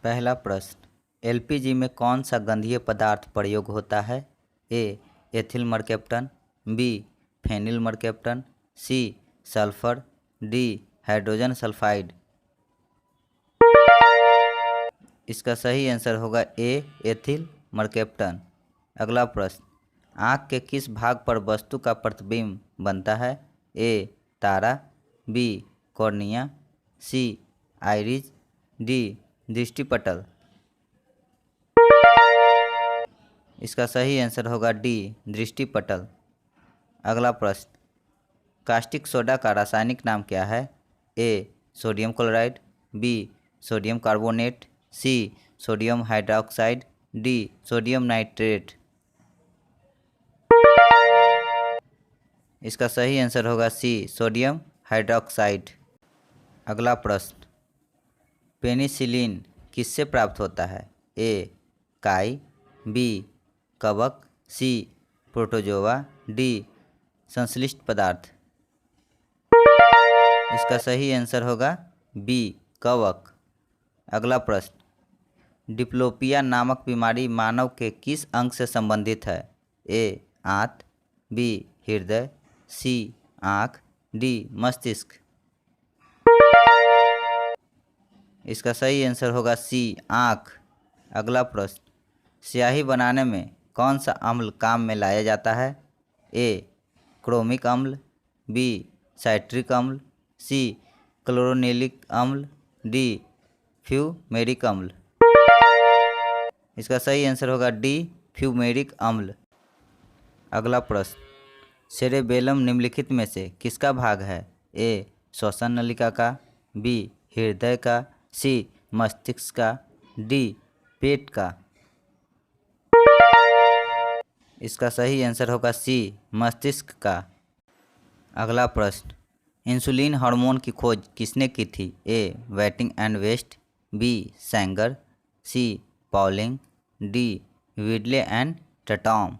पहला प्रश्न, एलपीजी में कौन सा गंधीय पदार्थ प्रयोग होता है? A ethyl mercaptan, B phenyl mercaptan, C sulphur, D hydrogen sulphide. इसका सही आंसर होगा ए एथिल मरकैप्टन। अगला प्रश्न, आँख के किस भाग पर वस्तु का प्रतिबिंब बनता है? ए तारा, बी कॉर्निया, सी आइरिस, डी दृष्टिपटल। इसका सही आंसर होगा डी दृष्टिपटल। अगला प्रश्न, कास्टिक सोडा का रासायनिक नाम क्या है? A sodium chloride, B sodium carbonate, C sodium hydroxide, D sodium nitrate. इसका सही आंसर होगा सी सोडियम हाइड्रोक्साइड। अगला प्रश्न, पेनिसिलिन किससे प्राप्त होता है? ए काई, बी कवक, सी प्रोटोजोआ, डी संश्लिष्ट पदार्थ। इसका सही आंसर होगा बी कवक। अगला प्रश्न, डिप्लोपिया नामक बीमारी मानव के किस अंग से संबंधित है? ए आंत, बी हृदय, सी आँख, डी मस्तिष्क। इसका सही आंसर होगा सी आँख। अगला प्रश्न, स्याही बनाने में कौन सा अम्ल काम में लाया जाता है? ए क्रोमिक अम्ल, बी साइट्रिक अम्ल, सी क्लोरोनिलिक अम्ल, डी फ्यूमेरिक अम्ल। इसका सही आंसर होगा डी फ्यूमेरिक अम्ल। अगला प्रश्न, सेरेबेलम निम्नलिखित में से किसका भाग है? ए श्वसन नलिका का, बी हृदय का, सी मस्तिष्क का, डी पेट का। इसका सही आंसर होगा सी मस्तिष्क का। अगला प्रश्न, इंसुलिन हार्मोन की खोज किसने की थी? ए वेटिंग एंड वेस्ट, B Sanger, C Pauling, D विडले एंड टटॉम।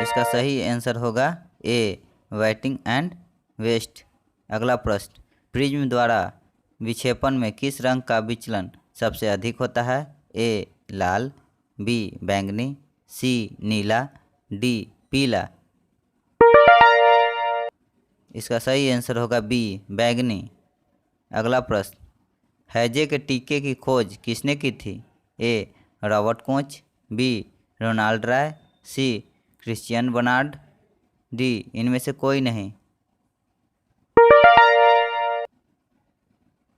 इसका सही आंसर होगा ए वेटिंग एंड वेस्ट। अगला प्रश्न, प्रिज्म द्वारा विक्षेपण में किस रंग का विचलन सबसे अधिक होता है? ए लाल, बी बैंगनी, सी नीला, डी पीला। इसका सही आंसर होगा बी बैंगनी। अगला प्रश्न, हैजे के टीके की खोज किसने की थी? ए रॉबर्ट कोच, बी रोनाल्ड राय, सी क्रिश्चियन बर्नार्ड, डी इनमें से कोई नहीं।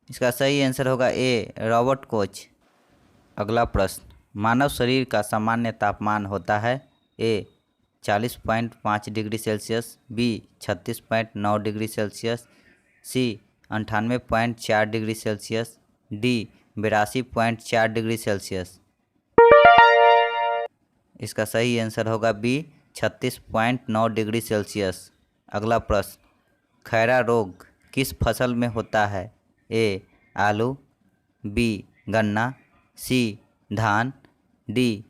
इसका सही आंसर होगा ए रॉबर्ट कोच। अगला प्रश्न, मानव शरीर का सामान्य तापमान होता है? A 40.5 degree Celsius, B 36.9 degree Celsius, C 98.4 degree Celsius, D 82.4 degree Celsius. इसका सही आंसर होगा बी 36.9 डिग्री सेल्सियस। अगला प्रश्न, खैरा रोग किस फसल में होता है? ए आलू, बी गन्ना, सी धान, डी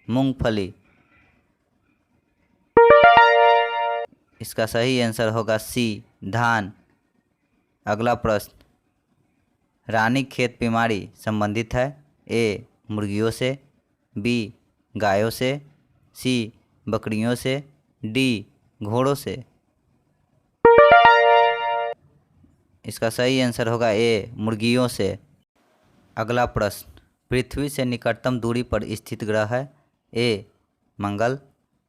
मूंगफली। इसका सही आंसर होगा सी धान। अगला प्रश्न, रानीखेत बीमारी संबंधित है? ए मुर्गियों से, बी गायों से, सी बकरियों से, डी घोड़ों से। इसका सही आंसर होगा ए मुर्गियों से। अगला प्रश्न, पृथ्वी से निकटतम दूरी पर स्थित ग्रह है? ए मंगल,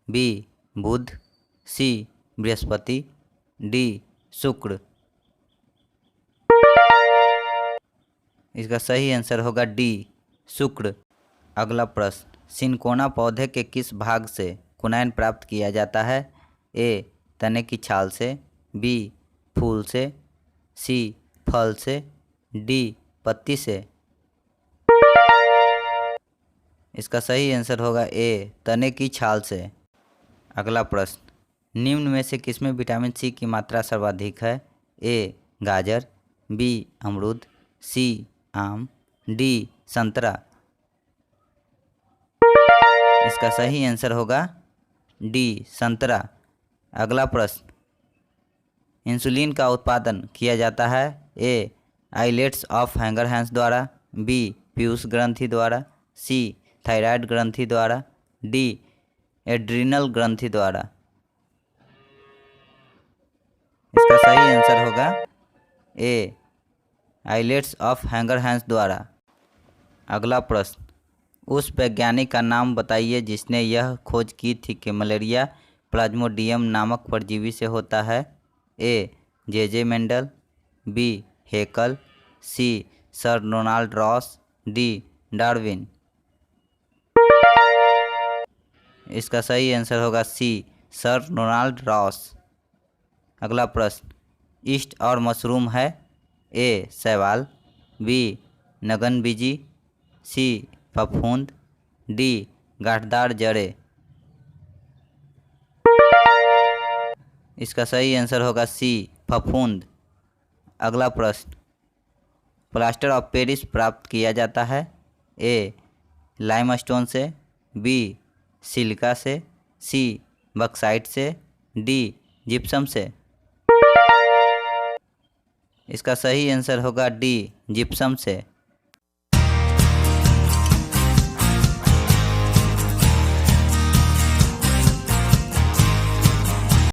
बी बुध, सी बृहस्पति, डी शुक्र। इसका सही आंसर होगा डी शुक्र। अगला प्रश्न, सिनकोना पौधे के किस भाग से कुनैन प्राप्त किया जाता है? ए तने की छाल से, बी फूल से, सी फल से, डी पत्ती से। इसका सही आंसर होगा ए तने की छाल से। अगला प्रश्न, निम्न में से किसमें विटामिन सी की मात्रा सर्वाधिक है? ए गाजर, बी अमरूद, सी आम, डी संतरा। इसका सही आंसर होगा डी संतरा। अगला प्रश्न, इंसुलिन का उत्पादन किया जाता है? ए आइलेट्स ऑफ हैंगरहैंस द्वारा, बी पीयूष ग्रंथि द्वारा, सी थायराइड ग्रंथि द्वारा, डी एड्रिनल ग्रंथि द्वारा। इसका सही आंसर होगा ए आइलेट्स ऑफ हैंगरहैंस द्वारा। अगला प्रश्न, उस वैज्ञानिक का नाम बताइए जिसने यह खोज की थी कि मलेरिया प्लाज्मोडियम नामक परजीवी से होता है। A J Mendel, B Haeckel, C Sir Ronald Ross, D Darwin. इसका सही आंसर होगा सी सर रोनाल्ड रॉस। अगला प्रश्न, ईस्ट और मशरूम है। ए शैवाल, बी नगनबीजी, सी फफूंद, डी गांठदार जड़ें। इसका सही आंसर होगा सी फफूंद। अगला प्रश्न, प्लास्टर ऑफ पेरिस प्राप्त किया जाता है। ए लाइमस्टोन से, बी सिलिका से, सी बक्साइट से, डी जिप्सम से। इसका सही आंसर होगा डी जिप्सम से।